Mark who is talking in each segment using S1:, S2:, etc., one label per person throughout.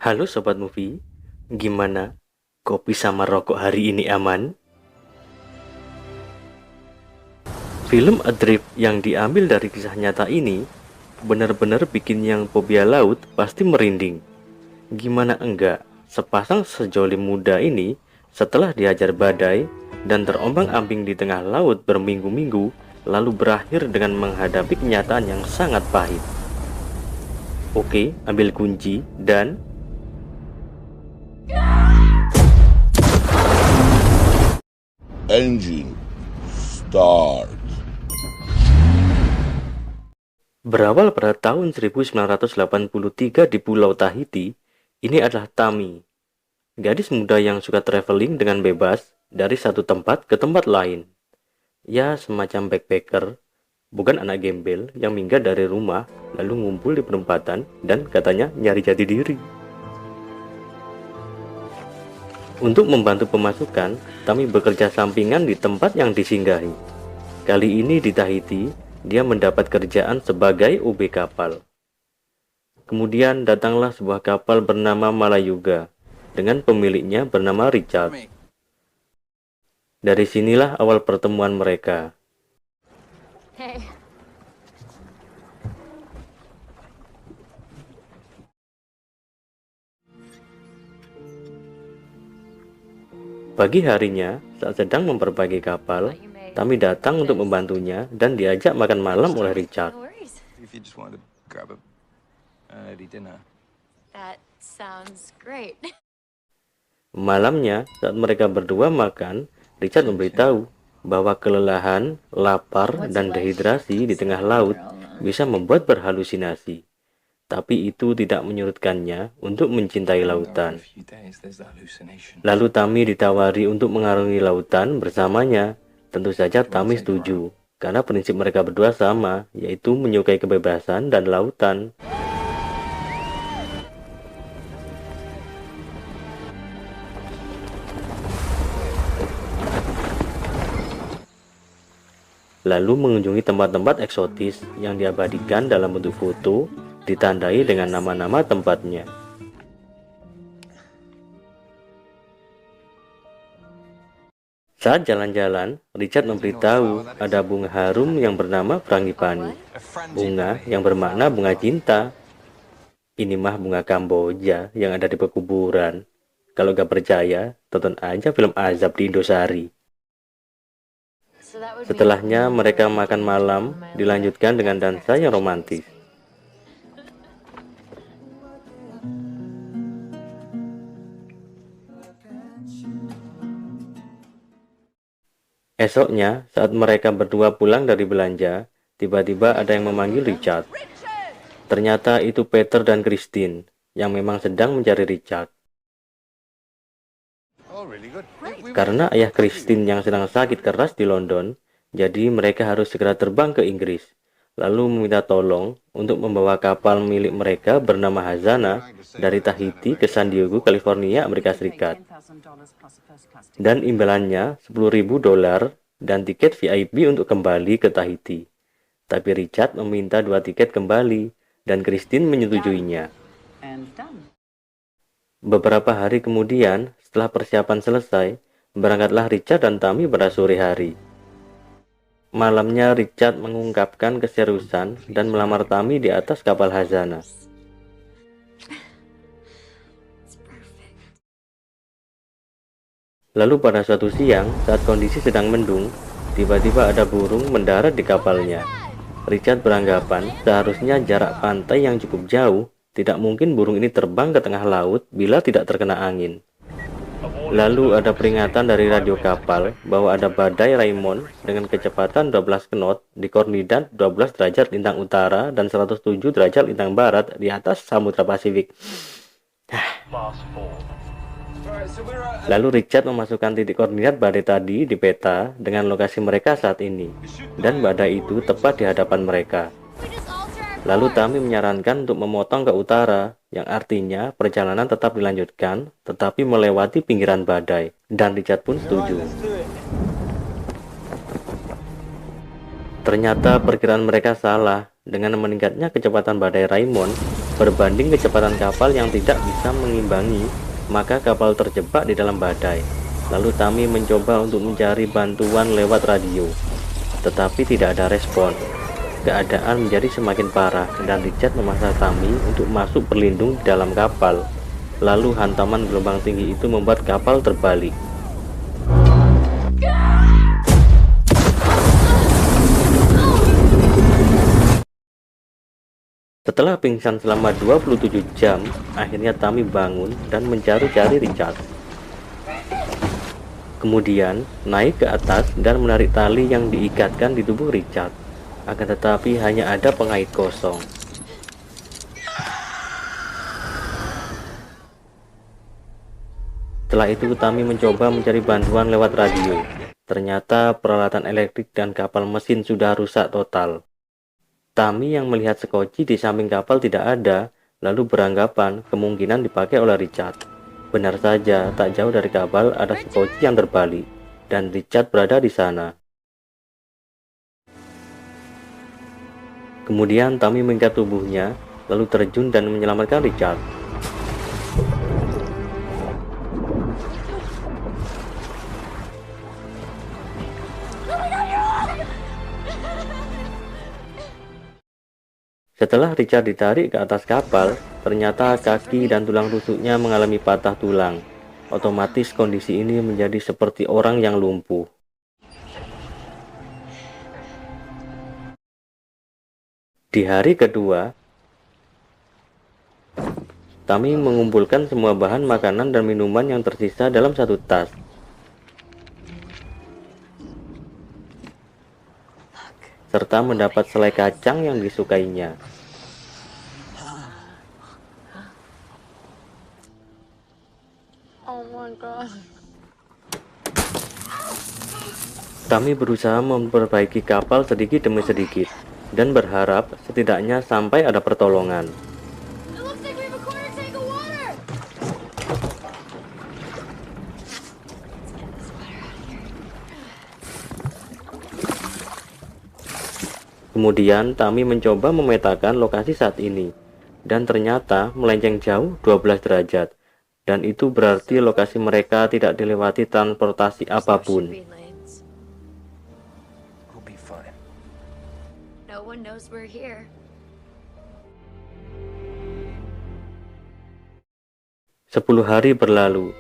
S1: Halo Sobat Movie, gimana? Kopi sama rokok hari ini aman? Film Adrift yang diambil dari kisah nyata ini benar-benar bikin yang fobia laut pasti merinding. Gimana enggak, sepasang sejoli muda ini setelah dihajar badai dan terombang-ambing di tengah laut berminggu-minggu lalu berakhir dengan menghadapi kenyataan yang sangat pahit. Oke, ambil kunci dan
S2: Engine start.
S1: berawal pada tahun 1983 di Pulau Tahiti, ini adalah Tammy, gadis muda yang suka traveling dengan bebas dari satu tempat ke tempat lain. Ya, semacam backpacker, bukan anak gembel yang minggat dari rumah lalu ngumpul di perempatan dan katanya nyari jati diri. Untuk membantu pemasukan, Tammy bekerja sampingan di tempat yang disinggahi. Kali ini di Tahiti, dia mendapat kerjaan sebagai OB kapal. Kemudian datanglah sebuah kapal bernama Malayuga dengan pemiliknya bernama Richard. Dari sinilah awal pertemuan mereka.
S3: Hey.
S1: Pagi harinya, saat sedang memperbaiki kapal, Tammy datang untuk membantunya dan diajak makan malam oleh Richard.
S3: No worries.
S4: If you just wanted to grab a early dinner.
S3: That sounds great.
S1: Malamnya, saat mereka berdua makan, Richard memberitahu bahwa kelelahan, lapar, dan dehidrasi di tengah laut bisa membuat berhalusinasi. Tapi itu tidak menyurutkannya untuk mencintai lautan.
S4: A few days, there's the hallucination.
S1: Lalu Tammy ditawari untuk mengarungi lautan bersamanya. Tentu saja Tammy setuju, karena prinsip mereka berdua sama, yaitu menyukai kebebasan dan lautan. Lalu mengunjungi tempat-tempat eksotis yang diabadikan dalam bentuk foto, ditandai dengan nama-nama tempatnya. Saat jalan-jalan, Richard memberitahu ada bunga harum yang bernama frangipani, bunga yang bermakna bunga cinta. Ini mah bunga Kamboja yang ada di pekuburan. Kalau gak percaya, tonton aja film Azab di Indosari.
S3: So that would
S1: Setelahnya mereka makan malam, dilanjutkan dengan dansa yang romantis. Esoknya, saat mereka berdua pulang dari belanja, tiba-tiba ada yang memanggil Richard. Ternyata itu Peter dan Christine, yang memang sedang mencari Richard.
S4: Oh, really good.
S1: Karena ayah Christine yang sedang sakit keras di London, jadi mereka harus segera terbang ke Inggris, lalu meminta tolong untuk membawa kapal milik mereka bernama Hazana dari Tahiti ke San Diego, California, Amerika Serikat. Dan imbalannya $10.000 dan tiket VIP untuk kembali ke Tahiti. Tapi Richard meminta 2 tiket kembali, dan Christine menyetujuinya. Beberapa hari kemudian, setelah persiapan selesai, berangkatlah Richard dan Tammy pada sore hari. Malamnya Richard mengungkapkan keseriusan dan melamar Tammy di atas kapal Hazana. Lalu pada suatu siang, saat kondisi sedang mendung, tiba-tiba ada burung mendarat di kapalnya. Richard beranggapan seharusnya jarak pantai yang cukup jauh, tidak mungkin burung ini terbang ke tengah laut bila tidak terkena angin. Lalu ada peringatan dari radio kapal bahwa ada badai Raymond dengan kecepatan 12 knot di koordinat 12 derajat lintang utara dan 107 derajat lintang barat di atas Samudra Pasifik. Lalu Richard memasukkan titik koordinat badai tadi di peta dengan lokasi mereka saat ini, dan badai itu tepat di hadapan mereka. Lalu Tammy menyarankan untuk memotong ke utara, yang artinya perjalanan tetap dilanjutkan, tetapi melewati pinggiran badai, dan Richard pun setuju. Ternyata perkiraan mereka salah. Dengan meningkatnya kecepatan badai Raymond, Berbanding kecepatan kapal yang tidak bisa mengimbangi, maka kapal terjebak di dalam badai. Lalu Tami mencoba untuk mencari bantuan lewat radio, tetapi tidak ada respon. Keadaan menjadi semakin parah dan Richard memaksa Tami untuk masuk berlindung di dalam kapal. Lalu hantaman gelombang tinggi itu membuat kapal terbalik. Setelah pingsan selama 27 jam, akhirnya Tami bangun dan mencari-cari Richard. Kemudian naik ke atas dan menarik tali yang diikatkan di tubuh Richard. Akan tetapi hanya ada pengait kosong. Setelah itu Tami mencoba mencari bantuan lewat radio. Ternyata peralatan elektrik dan kapal mesin sudah rusak total. Tami yang melihat sekoci di samping kapal tidak ada, lalu beranggapan kemungkinan dipakai oleh Richard. Benar saja, tak jauh dari kapal ada sekoci yang terbalik, dan Richard berada di sana. Kemudian Tami mengikat tubuhnya, lalu terjun dan menyelamatkan Richard. Setelah Richard ditarik ke atas kapal, ternyata kaki dan tulang rusuknya mengalami patah tulang. Otomatis kondisi ini menjadi seperti orang yang lumpuh. Di hari kedua, Tami mengumpulkan semua bahan makanan dan minuman yang tersisa dalam satu tas. Serta mendapat selai kacang yang disukainya.
S3: Oh my god.
S1: Tami berusaha memperbaiki kapal sedikit demi sedikit dan berharap setidaknya sampai ada pertolongan.
S3: It looks like we have a quarter tank of water. Let's get this water out of here.
S1: Kemudian Tami mencoba memetakan lokasi saat ini, dan ternyata melenceng jauh 12 derajat, dan itu berarti lokasi mereka tidak dilewati transportasi apapun.
S3: Should be lanes.
S4: We'll be fine.
S3: No one knows we're here.
S1: Sepuluh hari berlalu,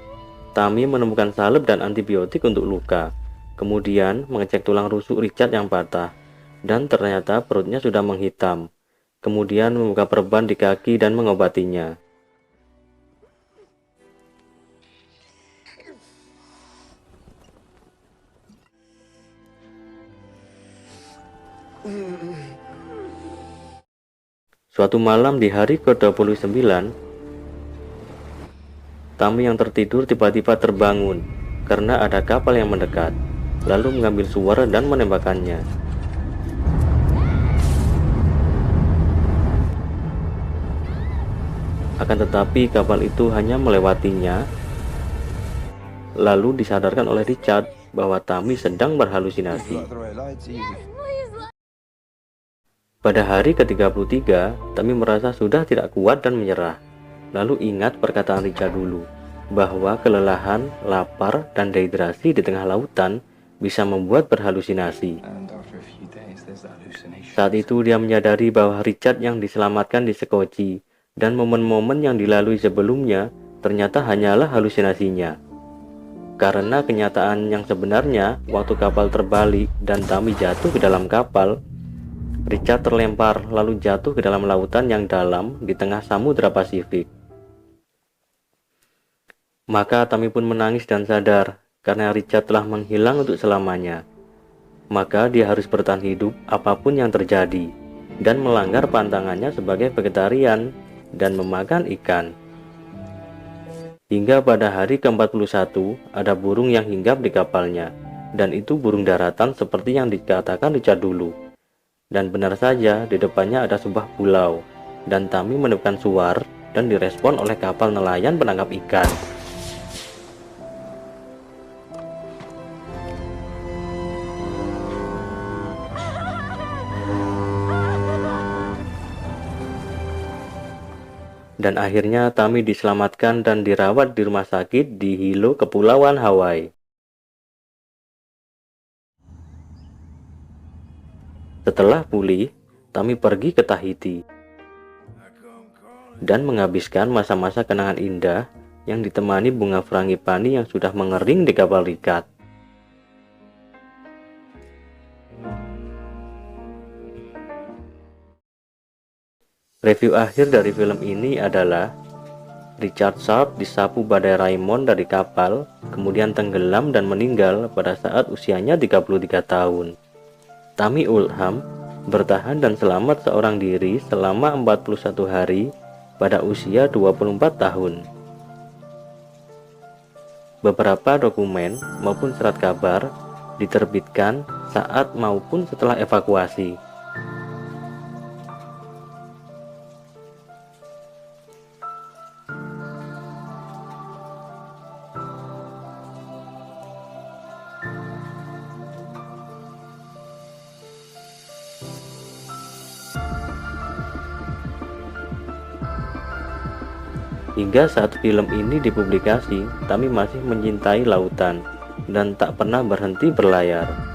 S1: Tami menemukan salep dan antibiotik untuk luka, kemudian mengecek tulang rusuk Richard yang patah, dan ternyata perutnya sudah menghitam. Kemudian membuka perban di kaki dan mengobatinya. Suatu malam di hari ke-29, Tami yang tertidur tiba-tiba terbangun karena ada kapal yang mendekat, lalu mengambil suara dan menembakkannya. Akan tetapi kapal itu hanya melewatinya, lalu disadarkan oleh Richard bahwa Tami sedang berhalusinasi.
S4: Like the way I lied to you.
S1: Pada hari ke-33, Tami merasa sudah tidak kuat dan menyerah. Lalu ingat perkataan Richard dulu, bahwa kelelahan, lapar, dan dehidrasi di tengah lautan bisa membuat berhalusinasi.
S4: And after a few days, there's that hallucination.
S1: Saat itu dia menyadari bahwa Richard yang diselamatkan di sekoci, dan momen-momen yang dilalui sebelumnya ternyata hanyalah halusinasinya. Karena kenyataan yang sebenarnya, waktu kapal terbalik dan Tami jatuh ke dalam kapal, Richard terlempar lalu jatuh ke dalam lautan yang dalam di tengah Samudra Pasifik. Maka Tami pun menangis dan sadar karena Richard telah menghilang untuk selamanya. Maka dia harus bertahan hidup apapun yang terjadi dan melanggar pantangannya sebagai vegetarian dan memakan ikan. Hingga pada hari ke-41 ada burung yang hinggap di kapalnya, dan itu burung daratan seperti yang dikatakan Richard dulu. Dan benar saja di depannya ada sebuah pulau, dan Tami menemukan suar dan direspon oleh kapal nelayan penangkap ikan. Dan akhirnya Tami diselamatkan dan dirawat di rumah sakit di Hilo, Kepulauan Hawaii. Setelah pulih, Tami pergi ke Tahiti dan menghabiskan masa-masa kenangan indah yang ditemani bunga frangipani yang sudah mengering di kapal Richard. Review akhir dari film ini adalah Richard Sharp disapu badai Raymond dari kapal, kemudian tenggelam dan meninggal pada saat usianya 33 tahun. Tami Oldham bertahan dan selamat seorang diri selama 41 hari pada usia 24 tahun. Beberapa dokumen maupun surat kabar diterbitkan saat maupun setelah evakuasi. Hingga saat film ini dipublikasi, Tami masih mencintai lautan dan tak pernah berhenti berlayar.